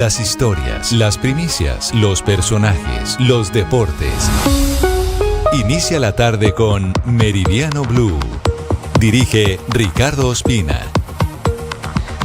Las historias, las primicias, los personajes, los deportes. Inicia la tarde con Meridiano Blue. Dirige Ricardo Ospina.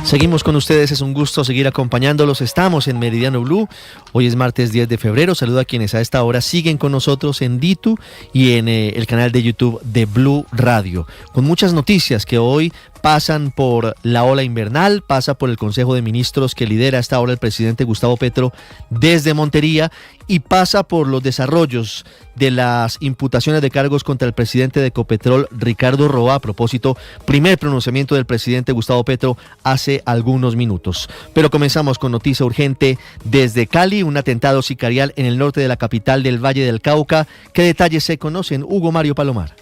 Seguimos con ustedes, es un gusto seguir acompañándolos. Estamos en Meridiano Blue. Hoy es martes 10 de febrero. Saludo a quienes a esta hora siguen con nosotros en Ditu y en el canal de YouTube de Blue Radio. Con muchas noticias que hoy pasan por la ola invernal, pasa por el Consejo de Ministros que lidera a esta hora el presidente Gustavo Petro desde Montería y pasa por los desarrollos de las imputaciones de cargos contra el presidente de Ecopetrol, Ricardo Roa. A propósito, primer pronunciamiento del presidente Gustavo Petro hace algunos minutos. Pero comenzamos con noticia urgente desde Cali, un atentado sicarial en el norte de la capital del Valle del Cauca. ¿Qué detalles se conocen? Hugo Mario Palomar.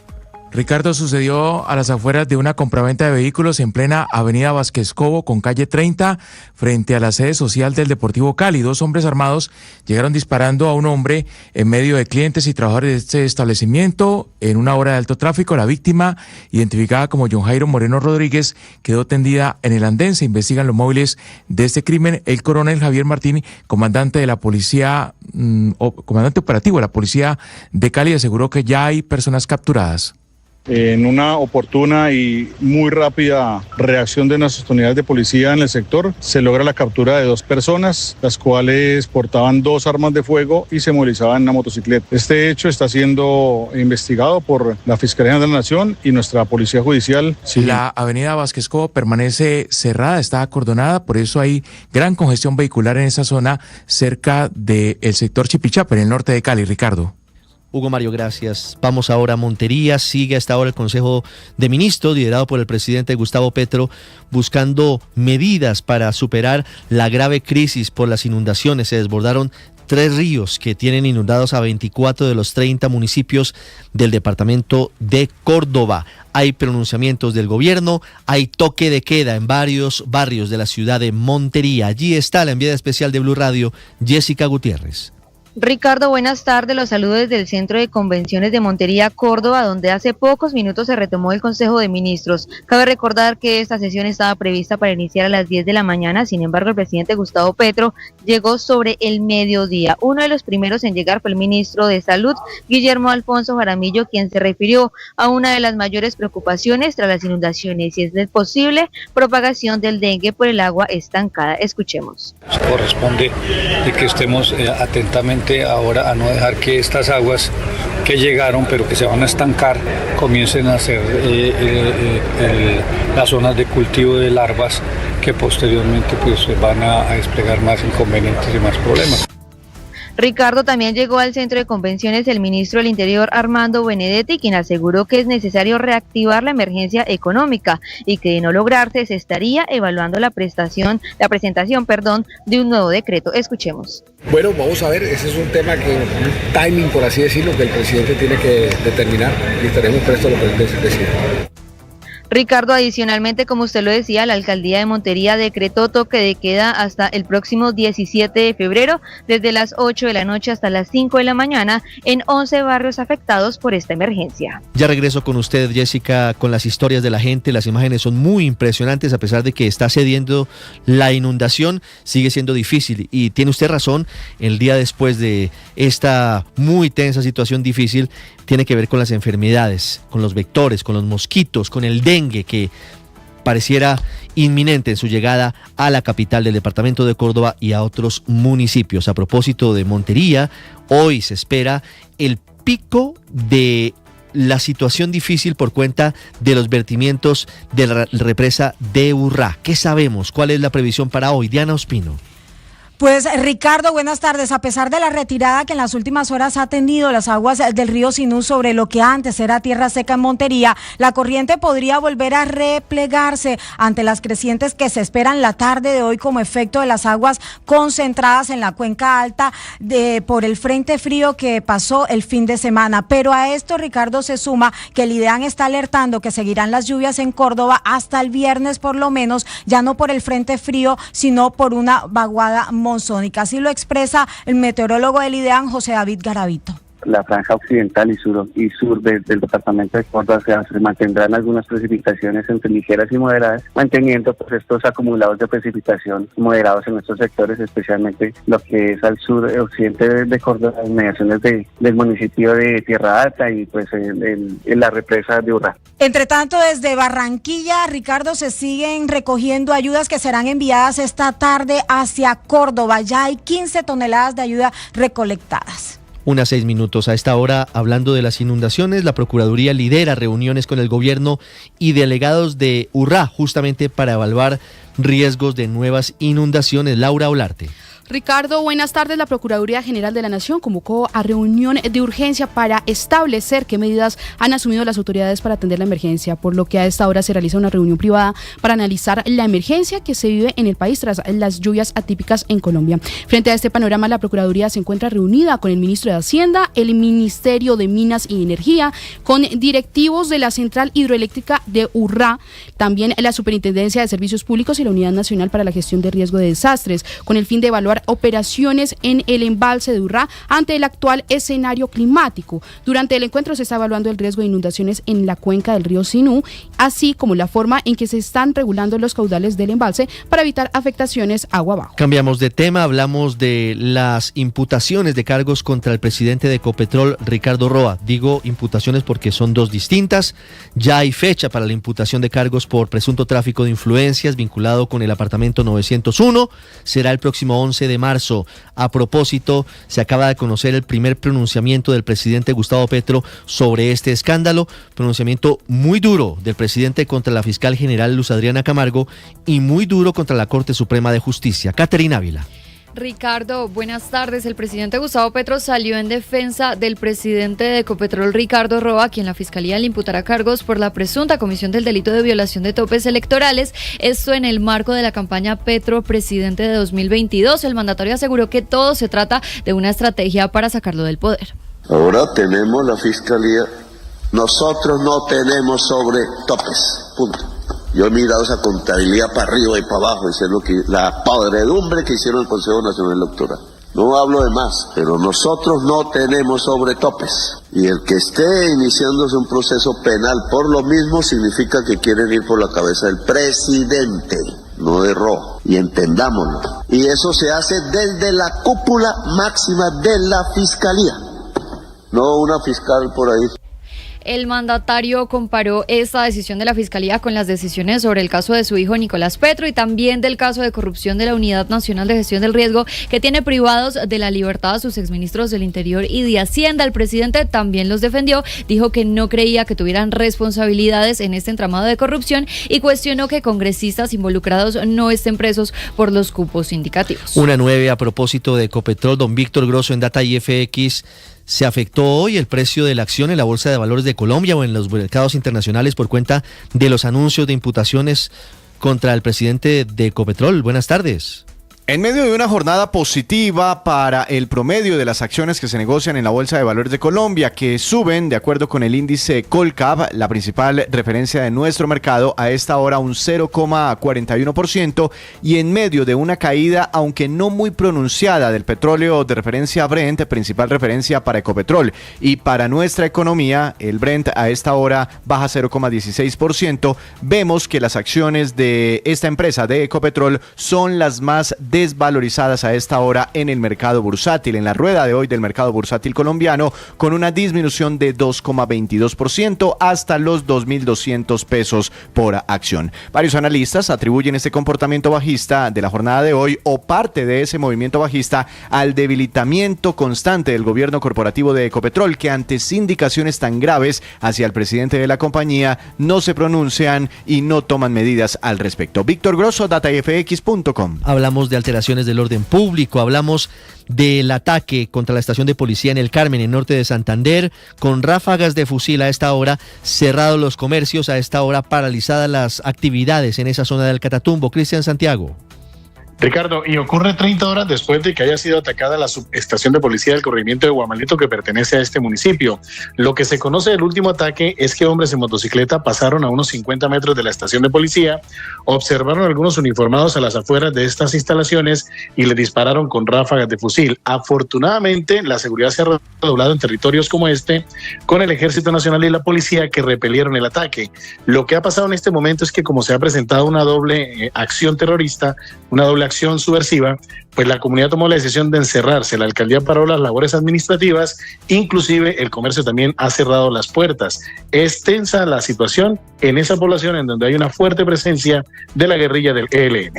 Ricardo, sucedió a las afueras de una compraventa de vehículos en plena avenida Vázquez Cobo con calle 30 frente a la sede social del Deportivo Cali. Dos hombres armados llegaron disparando a un hombre en medio de clientes y trabajadores de este establecimiento en una hora de alto tráfico. La víctima, identificada como John Jairo Moreno Rodríguez, quedó tendida en el andén. Se investigan los móviles de este crimen. El coronel Javier Martín, comandante de la policía, comandante operativo de la policía de Cali, aseguró que ya hay personas capturadas. En una oportuna y muy rápida reacción de nuestras unidades de policía en el sector, se logra la captura de 2 personas, las cuales portaban 2 armas de fuego y se movilizaban en una motocicleta. Este hecho está siendo investigado por la Fiscalía de la Nación y nuestra Policía Judicial. La avenida Vázquez Cobo permanece cerrada, está acordonada, por eso hay gran congestión vehicular en esa zona cerca del sector Chipichapa, en el norte de Cali. Ricardo. Hugo Mario, gracias. Vamos ahora a Montería. Sigue hasta ahora el Consejo de Ministros, liderado por el presidente Gustavo Petro, buscando medidas para superar la grave crisis por las inundaciones. Se desbordaron 3 ríos que tienen inundados a 24 de los 30 municipios del departamento de Córdoba. Hay pronunciamientos del gobierno, hay toque de queda en varios barrios de la ciudad de Montería. Allí está la enviada especial de Blue Radio, Jessica Gutiérrez. Ricardo, buenas tardes. Los saludo desde el Centro de Convenciones de Montería, Córdoba, donde hace pocos minutos se retomó el Consejo de Ministros. Cabe recordar que esta sesión estaba prevista para iniciar a las 10 de la mañana, sin embargo, el presidente Gustavo Petro llegó sobre el mediodía. Uno de los primeros en llegar fue el ministro de Salud, Guillermo Alfonso Jaramillo, quien se refirió a una de las mayores preocupaciones tras las inundaciones y es la posible propagación del dengue por el agua estancada. Escuchemos. Corresponde de que estemos atentamente ahora a no dejar que estas aguas que llegaron pero que se van a estancar comiencen a ser las zonas de cultivo de larvas que posteriormente pues van a desplegar más inconvenientes y más problemas. Ricardo, también llegó al Centro de Convenciones el ministro del Interior, Armando Benedetti, quien aseguró que es necesario reactivar la emergencia económica y que de no lograrse se estaría evaluando la presentación de un nuevo decreto. Escuchemos. Bueno, vamos a ver, ese es un tema que, un timing, por así decirlo, que el presidente tiene que determinar y estaremos prestos a lo que él decida. Ricardo, adicionalmente, como usted lo decía, la alcaldía de Montería decretó toque de queda hasta el próximo 17 de febrero, desde las 8 de la noche hasta las 5 de la mañana, en 11 barrios afectados por esta emergencia. Ya regreso con usted, Jessica, con las historias de la gente. Las imágenes son muy impresionantes, a pesar de que está cediendo la inundación, sigue siendo difícil. Y tiene usted razón, el día después de esta muy tensa situación difícil, tiene que ver con las enfermedades, con los vectores, con los mosquitos, con el dengue, que pareciera inminente en su llegada a la capital del departamento de Córdoba y a otros municipios. A propósito de Montería, hoy se espera el pico de la situación difícil por cuenta de los vertimientos de la represa de Urrá. ¿Qué sabemos? ¿Cuál es la previsión para hoy? Diana Ospino. Pues Ricardo, buenas tardes. A pesar de la retirada que en las últimas horas ha tenido las aguas del río Sinú sobre lo que antes era tierra seca en Montería, la corriente podría volver a replegarse ante las crecientes que se esperan la tarde de hoy como efecto de las aguas concentradas en la cuenca alta por el frente frío que pasó el fin de semana. Pero a esto, Ricardo, se suma que el IDEAN está alertando que seguirán las lluvias en Córdoba hasta el viernes por lo menos, ya no por el frente frío, sino por una vaguada monzónica. Así lo expresa el meteorólogo del IDEAN, José David Garavito. la franja occidental y sur del departamento de Córdoba se mantendrán algunas precipitaciones entre ligeras y moderadas, manteniendo pues estos acumulados de precipitación moderados en estos sectores, especialmente lo que es al sur occidente de Córdoba, las inmediaciones del municipio de Tierra Alta y pues en la represa de Urrá. Entre tanto, desde Barranquilla, Ricardo, se siguen recogiendo ayudas que serán enviadas esta tarde hacia Córdoba. Ya hay 15 toneladas de ayuda recolectadas. Unas 6 minutos. A esta hora, hablando de las inundaciones, la Procuraduría lidera reuniones con el gobierno y delegados de Urrá, justamente para evaluar riesgos de nuevas inundaciones. Laura Olarte. Ricardo, buenas tardes. La Procuraduría General de la Nación convocó a reunión de urgencia para establecer qué medidas han asumido las autoridades para atender la emergencia, por lo que a esta hora se realiza una reunión privada para analizar la emergencia que se vive en el país tras las lluvias atípicas en Colombia. Frente a este panorama, la Procuraduría se encuentra reunida con el Ministro de Hacienda, el Ministerio de Minas y Energía, con directivos de la Central Hidroeléctrica de Urrá, también la Superintendencia de Servicios Públicos y la Unidad Nacional para la Gestión de Riesgo de Desastres, con el fin de evaluar operaciones en el embalse de Urrá ante el actual escenario climático. Durante el encuentro se está evaluando el riesgo de inundaciones en la cuenca del río Sinú, así como la forma en que se están regulando los caudales del embalse para evitar afectaciones agua abajo. Cambiamos de tema, hablamos de las imputaciones de cargos contra el presidente de Ecopetrol, Ricardo Roa. Digo imputaciones porque son dos distintas. Ya hay fecha para la imputación de cargos por presunto tráfico de influencias vinculado con el apartamento 901. Será el próximo 11 de marzo. A propósito, se acaba de conocer el primer pronunciamiento del presidente Gustavo Petro sobre este escándalo, pronunciamiento muy duro del presidente contra la fiscal general Luz Adriana Camargo y muy duro contra la Corte Suprema de Justicia. Caterina Ávila. Ricardo, buenas tardes. El presidente Gustavo Petro salió en defensa del presidente de Ecopetrol, Ricardo Roa, a quien la Fiscalía le imputará cargos por la presunta comisión del delito de violación de topes electorales. Esto en el marco de la campaña Petro Presidente de 2022. El mandatario aseguró que todo se trata de una estrategia para sacarlo del poder. Ahora tenemos la Fiscalía. Nosotros no tenemos sobre topes. Punto. Yo he mirado esa contabilidad para arriba y para abajo y sé lo que la podredumbre que hicieron el Consejo Nacional Electoral. No hablo de más, pero nosotros no tenemos sobretopes. Y el que esté iniciándose un proceso penal por lo mismo significa que quieren ir por la cabeza del presidente, no de Roa. Y entendámoslo. Y eso se hace desde la cúpula máxima de la Fiscalía, no una fiscal por ahí. El mandatario comparó esta decisión de la Fiscalía con las decisiones sobre el caso de su hijo Nicolás Petro y también del caso de corrupción de la Unidad Nacional de Gestión del Riesgo, que tiene privados de la libertad a sus exministros del Interior y de Hacienda. El presidente también los defendió, dijo que no creía que tuvieran responsabilidades en este entramado de corrupción y cuestionó que congresistas involucrados no estén presos por los cupos indicativos. Una 9 a propósito de Ecopetrol. Don Víctor Grosso en Data IFX. ¿Se afectó hoy el precio de la acción en la Bolsa de Valores de Colombia o en los mercados internacionales por cuenta de los anuncios de imputaciones contra el presidente de Ecopetrol? Buenas tardes. En medio de una jornada positiva para el promedio de las acciones que se negocian en la Bolsa de Valores de Colombia, que suben de acuerdo con el índice Colcap, la principal referencia de nuestro mercado, a esta hora un 0,41%, y en medio de una caída, aunque no muy pronunciada, del petróleo de referencia Brent, principal referencia para Ecopetrol, y para nuestra economía, el Brent a esta hora baja 0,16%, vemos que las acciones de esta empresa de Ecopetrol son las más desvalorizadas a esta hora en el mercado bursátil, en la rueda de hoy del mercado bursátil colombiano, con una disminución de 2,22% hasta los 2.200 pesos por acción. Varios analistas atribuyen este comportamiento bajista de la jornada de hoy o parte de ese movimiento bajista al debilitamiento constante del gobierno corporativo de Ecopetrol, que ante indicaciones tan graves hacia el presidente de la compañía no se pronuncian y no toman medidas al respecto. Víctor Grosso, datafx.com. Hablamos de alteraciones del orden público, hablamos del ataque contra la estación de policía en el Carmen, en norte de Santander, con ráfagas de fusil a esta hora, cerrados los comercios, a esta hora paralizadas las actividades en esa zona del Catatumbo. Cristian Santiago. Ricardo, y ocurre 30 horas después de que haya sido atacada la subestación de policía del corregimiento de Guamalito que pertenece a este municipio. Lo que se conoce del último ataque es que hombres en motocicleta pasaron a unos 50 metros de la estación de policía, observaron a algunos uniformados a las afueras de estas instalaciones y le dispararon con ráfagas de fusil. Afortunadamente, la seguridad se ha redoblado en territorios como este con el Ejército Nacional y la policía que repelieron el ataque. Lo que ha pasado en este momento es que como se ha presentado una doble acción terrorista, una doble acción subversiva, pues la comunidad tomó la decisión de encerrarse. La alcaldía paró las labores administrativas, inclusive el comercio también ha cerrado las puertas. Es tensa la situación en esa población en donde hay una fuerte presencia de la guerrilla del ELN.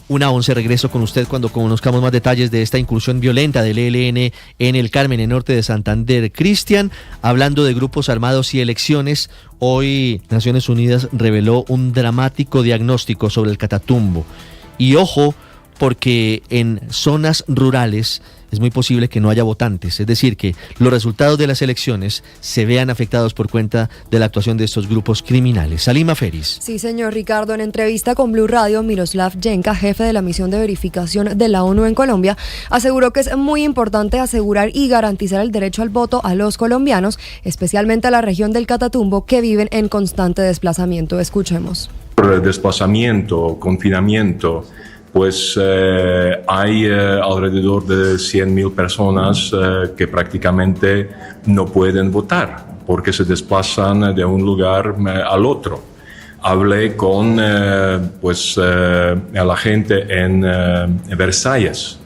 1:11, regreso con usted cuando conozcamos más detalles de esta incursión violenta del ELN en el Carmen, en norte de Santander. Cristian, hablando de grupos armados y elecciones, hoy Naciones Unidas reveló un dramático diagnóstico sobre el Catatumbo. Y ojo, porque en zonas rurales es muy posible que no haya votantes, es decir, que los resultados de las elecciones se vean afectados por cuenta de la actuación de estos grupos criminales. Salima Feris. Sí, señor Ricardo, en entrevista con Blue Radio, Miroslav Jenka, jefe de la misión de verificación de la ONU en Colombia, aseguró que es muy importante asegurar y garantizar el derecho al voto a los colombianos, especialmente a la región del Catatumbo, que viven en constante desplazamiento. Escuchemos. Por desplazamiento, confinamiento, pues hay alrededor de 100.000 personas que prácticamente no pueden votar porque se desplazan de un lugar al otro. Hablé con la gente en Versalles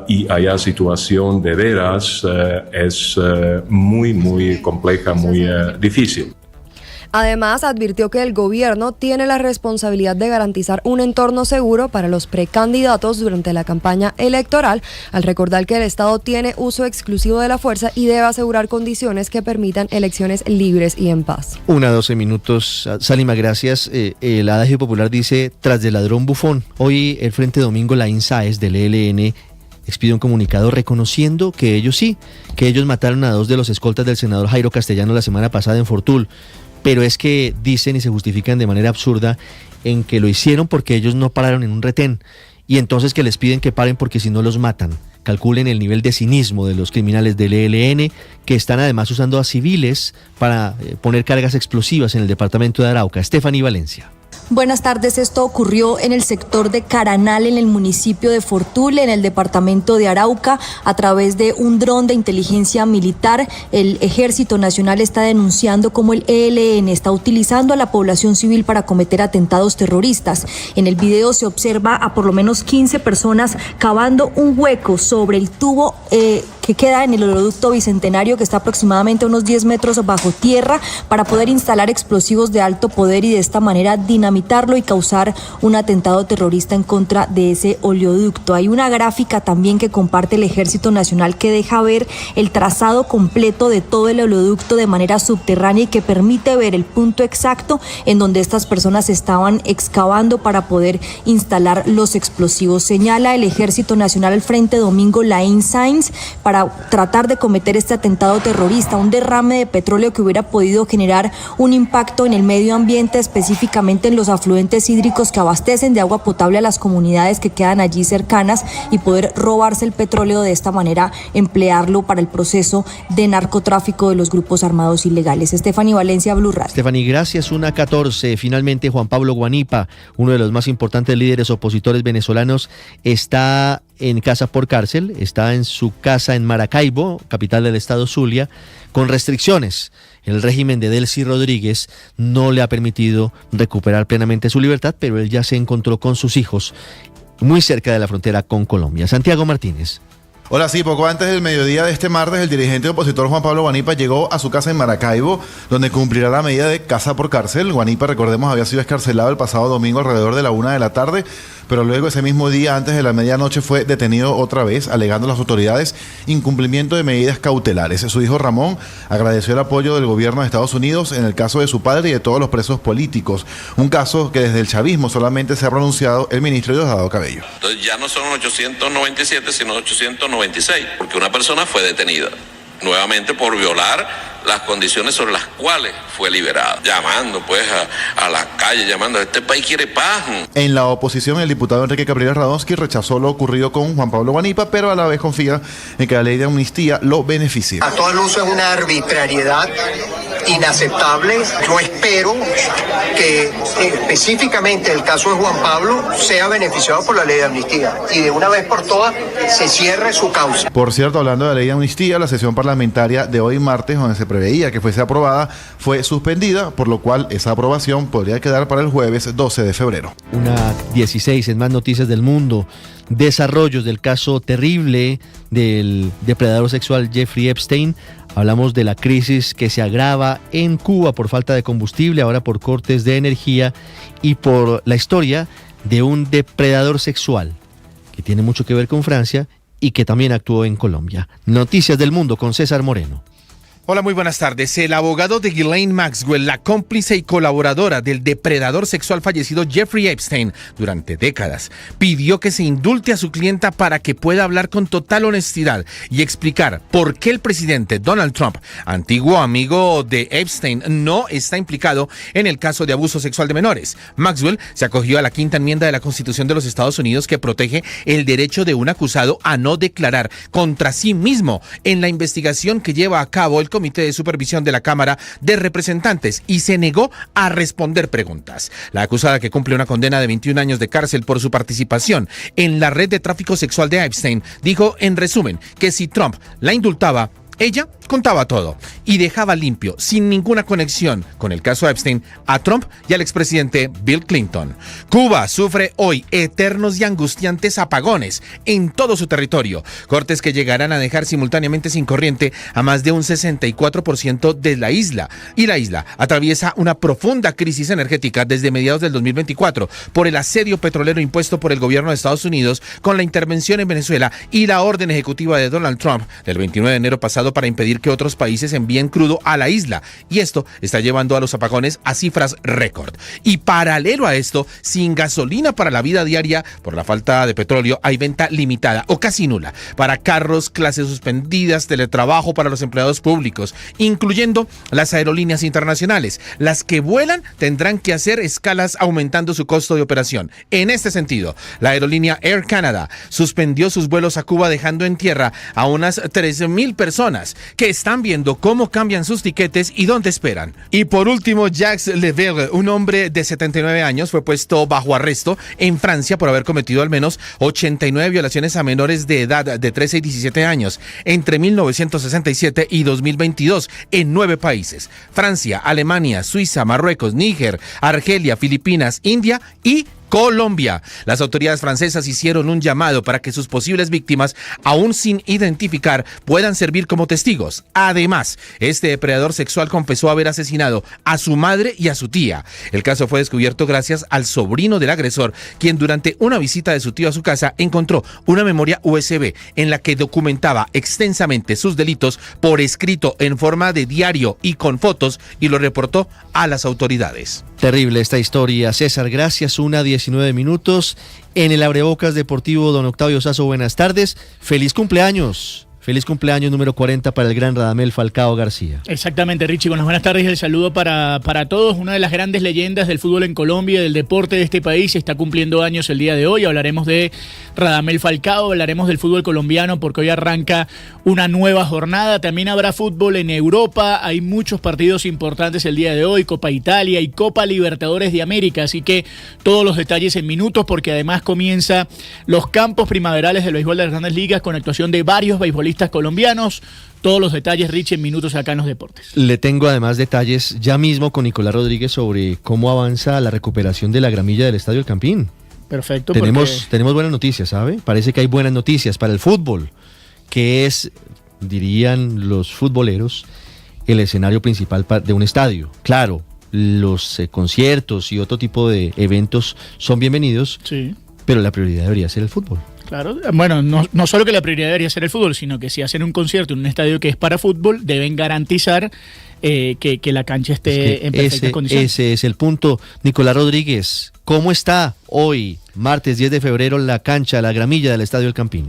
y allá situación de veras es muy compleja, muy difícil. Además, advirtió que el gobierno tiene la responsabilidad de garantizar un entorno seguro para los precandidatos durante la campaña electoral, al recordar que el Estado tiene uso exclusivo de la fuerza y debe asegurar condiciones que permitan elecciones libres y en paz. 1:12 minutos. Salima, gracias. El adagio popular dice, tras del ladrón bufón. Hoy el Frente Domingo Laín Sáez del ELN expide un comunicado reconociendo que ellos mataron a 2 de los escoltas del senador Jairo Castellano la semana pasada en Fortul. Pero es que dicen y se justifican de manera absurda en que lo hicieron porque ellos no pararon en un retén y entonces que les piden que paren porque si no los matan. Calculen el nivel de cinismo de los criminales del ELN, que están además usando a civiles para poner cargas explosivas en el departamento de Arauca. Stephanie Valencia. Buenas tardes, esto ocurrió en el sector de Caranal, en el municipio de Fortul, en el departamento de Arauca. A través de un dron de inteligencia militar, el Ejército Nacional está denunciando cómo el ELN está utilizando a la población civil para cometer atentados terroristas. En el video se observa a por lo menos 15 personas cavando un hueco sobre el tubo que queda en el oleoducto Bicentenario, que está aproximadamente a unos 10 metros bajo tierra, para poder instalar explosivos de alto poder y de esta manera dinamitarlo y causar un atentado terrorista en contra de ese oleoducto. Hay una gráfica también que comparte el Ejército Nacional que deja ver el trazado completo de todo el oleoducto de manera subterránea y que permite ver el punto exacto en donde estas personas estaban excavando para poder instalar los explosivos. Señala el Ejército Nacional al Frente Domingo Laín Sáenz para tratar de cometer este atentado terrorista, un derrame de petróleo que hubiera podido generar un impacto en el medio ambiente, específicamente en los afluentes hídricos que abastecen de agua potable a las comunidades que quedan allí cercanas, y poder robarse el petróleo de esta manera, emplearlo para el proceso de narcotráfico de los grupos armados ilegales. Stephanie Valencia, Blue Radio. Stephanie, gracias. 1:14. Finalmente, Juan Pablo Guanipa, uno de los más importantes líderes opositores venezolanos, está en casa por cárcel, está en su casa en Maracaibo, capital del estado Zulia, con restricciones. El régimen de Delcy Rodríguez no le ha permitido recuperar plenamente su libertad, pero él ya se encontró con sus hijos muy cerca de la frontera con Colombia. Santiago Martínez. Hola, sí, poco antes del mediodía de este martes, el dirigente opositor Juan Pablo Guanipa llegó a su casa en Maracaibo, donde cumplirá la medida de casa por cárcel. Guanipa, recordemos, había sido excarcelado el pasado domingo alrededor de la 1 de la tarde, pero luego ese mismo día, antes de la medianoche, fue detenido otra vez, alegando a las autoridades incumplimiento de medidas cautelares. Su hijo Ramón agradeció el apoyo del gobierno de Estados Unidos en el caso de su padre y de todos los presos políticos, un caso que desde el chavismo solamente se ha pronunciado el ministro Diosdado Cabello. Entonces ya no son 897, sino 896, porque una persona fue detenida. nuevamente por violar las condiciones sobre las cuales fue liberado, llamando pues a la calle, llamando, este país quiere paz. En la oposición, el diputado Enrique Capriles Radonsky rechazó lo ocurrido con Juan Pablo Guanipa, pero a la vez confía en que la ley de amnistía lo beneficie. A todo luce es una arbitrariedad inaceptable. Yo espero que específicamente el caso de Juan Pablo sea beneficiado por la ley de amnistía y de una vez por todas se cierre su causa. Por cierto, hablando de la ley de amnistía, la sesión parlamentaria de hoy martes, donde se preveía que fuese aprobada, fue suspendida, por lo cual esa aprobación podría quedar para el jueves 12 de febrero. 1:16 en más noticias del mundo. Desarrollos del caso terrible del depredador sexual Jeffrey Epstein. Hablamos de la crisis que se agrava en Cuba por falta de combustible, ahora por cortes de energía y por la historia de un depredador sexual que tiene mucho que ver con Francia y que también actuó en Colombia. Noticias del mundo con César Moreno. Hola, muy buenas tardes. El abogado de Ghislaine Maxwell, la cómplice y colaboradora del depredador sexual fallecido Jeffrey Epstein durante décadas, pidió que se indulte a su clienta para que pueda hablar con total honestidad y explicar por qué el presidente Donald Trump, antiguo amigo de Epstein, no está implicado en el caso de abuso sexual de menores. Maxwell se acogió a la quinta enmienda de la Constitución de los Estados Unidos que protege el derecho de un acusado a no declarar contra sí mismo en la investigación que lleva a cabo el Comité de Supervisión de la Cámara de Representantes y se negó a responder preguntas. La acusada, que cumple una condena de 21 años de cárcel por su participación en la red de tráfico sexual de Epstein, dijo en resumen que si Trump la indultaba, ella contaba todo y dejaba limpio, sin ninguna conexión con el caso Epstein, a Trump y al expresidente Bill Clinton. Cuba sufre hoy eternos y angustiantes apagones en todo su territorio, cortes que llegarán a dejar simultáneamente sin corriente a más de un 64% de la isla. Y la isla atraviesa una profunda crisis energética desde mediados del 2024 por el asedio petrolero impuesto por el gobierno de Estados Unidos con la intervención en Venezuela y la orden ejecutiva de Donald Trump del 29 de enero pasado para impedir que otros países envíen crudo a la isla, y esto está llevando a los apagones a cifras récord. Y paralelo a esto, sin gasolina para la vida diaria por la falta de petróleo, hay venta limitada o casi nula para carros, clases suspendidas, teletrabajo para los empleados públicos, incluyendo las aerolíneas internacionales. Las que vuelan tendrán que hacer escalas aumentando su costo de operación. En este sentido, la aerolínea Air Canada suspendió sus vuelos a Cuba, dejando en tierra a unas 13,000 personas que están viendo cómo cambian sus tiquetes y dónde esperan. Y por último, Jacques Leverre, un hombre de 79 años, fue puesto bajo arresto en Francia por haber cometido al menos 89 violaciones a menores de edad de 13 y 17 años entre 1967 y 2022 en 9 países: Francia, Alemania, Suiza, Marruecos, Níger, Argelia, Filipinas, India y Colombia. Las autoridades francesas hicieron un llamado para que sus posibles víctimas, aún sin identificar, puedan servir como testigos. Además, este depredador sexual confesó haber asesinado a su madre y a su tía. El caso fue descubierto gracias al sobrino del agresor, quien durante una visita de su tío a su casa encontró una memoria USB en la que documentaba extensamente sus delitos por escrito en forma de diario y con fotos, y lo reportó a las autoridades. Terrible esta historia, César. Gracias. 1:19 minutos. En el Abrebocas Deportivo, don Octavio Sazo, buenas tardes. Feliz cumpleaños. Feliz cumpleaños número 40 para el gran Radamel Falcao García. Exactamente, Richie, con las buenas tardes y el saludo para todos. Una de las grandes leyendas del fútbol en Colombia, del deporte de este país, está cumpliendo años el día de hoy. Hablaremos de Radamel Falcao, hablaremos del fútbol colombiano porque hoy arranca una nueva jornada. También habrá fútbol en Europa, hay muchos partidos importantes el día de hoy, Copa Italia y Copa Libertadores de América, así que todos los detalles en minutos, porque además comienza los campos primaverales del béisbol de las Grandes Ligas con actuación de varios beisbolistas colombianos. Todos los detalles, Rich, en minutos acá en Los Deportes. Le tengo además detalles ya mismo con Nicolás Rodríguez sobre cómo avanza la recuperación de la gramilla del Estadio El Campín. Perfecto. Tenemos buenas noticias, ¿sabe? Parece que hay buenas noticias para el fútbol, que es, dirían los futboleros, el escenario principal de un estadio. Claro, los conciertos y otro tipo de eventos son bienvenidos, sí, pero la prioridad debería ser el fútbol. Claro, bueno, no solo que la prioridad debería ser el fútbol, sino que si hacen un concierto en un estadio que es para fútbol, deben garantizar que la cancha esté en perfectas condiciones. Ese es el punto. Nicolás Rodríguez, ¿cómo está hoy, martes 10 de febrero, la cancha, la gramilla del Estadio El Campín?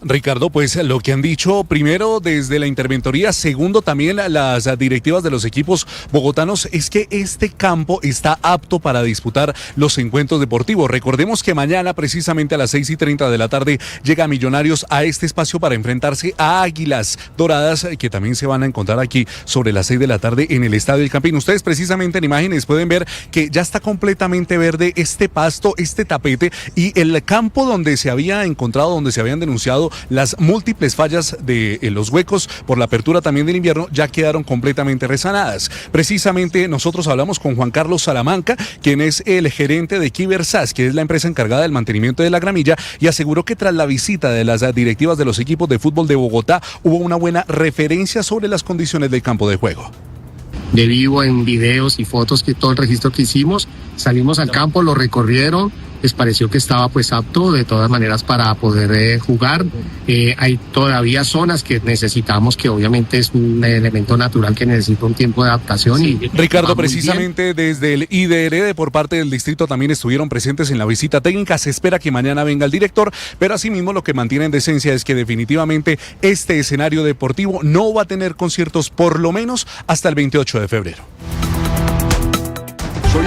Ricardo, pues lo que han dicho primero desde la interventoría, segundo también las directivas de los equipos bogotanos, es que este campo está apto para disputar los encuentros deportivos. Recordemos que mañana precisamente a las 6:30 de la tarde llega Millonarios a este espacio para enfrentarse a Águilas Doradas, que también se van a encontrar aquí sobre las 6 de la tarde en el Estadio El Campín. Ustedes precisamente en imágenes pueden ver que ya está completamente verde este pasto, este tapete, y el campo donde se había encontrado, donde se habían denunciado las múltiples fallas de los huecos por la apertura también del invierno, ya quedaron completamente resanadas. Precisamente nosotros hablamos con Juan Carlos Salamanca, quien es el gerente de Kibersas, que es la empresa encargada del mantenimiento de la gramilla, y aseguró que tras la visita de las directivas de los equipos de fútbol de Bogotá hubo una buena referencia sobre las condiciones del campo de juego. De vivo, en videos y fotos, que todo el registro que hicimos, salimos al campo, lo recorrieron, les pareció que estaba pues apto de todas maneras para poder jugar. Hay todavía zonas que necesitamos, que obviamente es un elemento natural que necesita un tiempo de adaptación. Sí. Y Ricardo, precisamente desde el IDRD por parte del distrito también estuvieron presentes en la visita técnica. Se espera que mañana venga el director, pero asimismo lo que mantiene en decencia es que definitivamente este escenario deportivo no va a tener conciertos por lo menos hasta el 28 de febrero.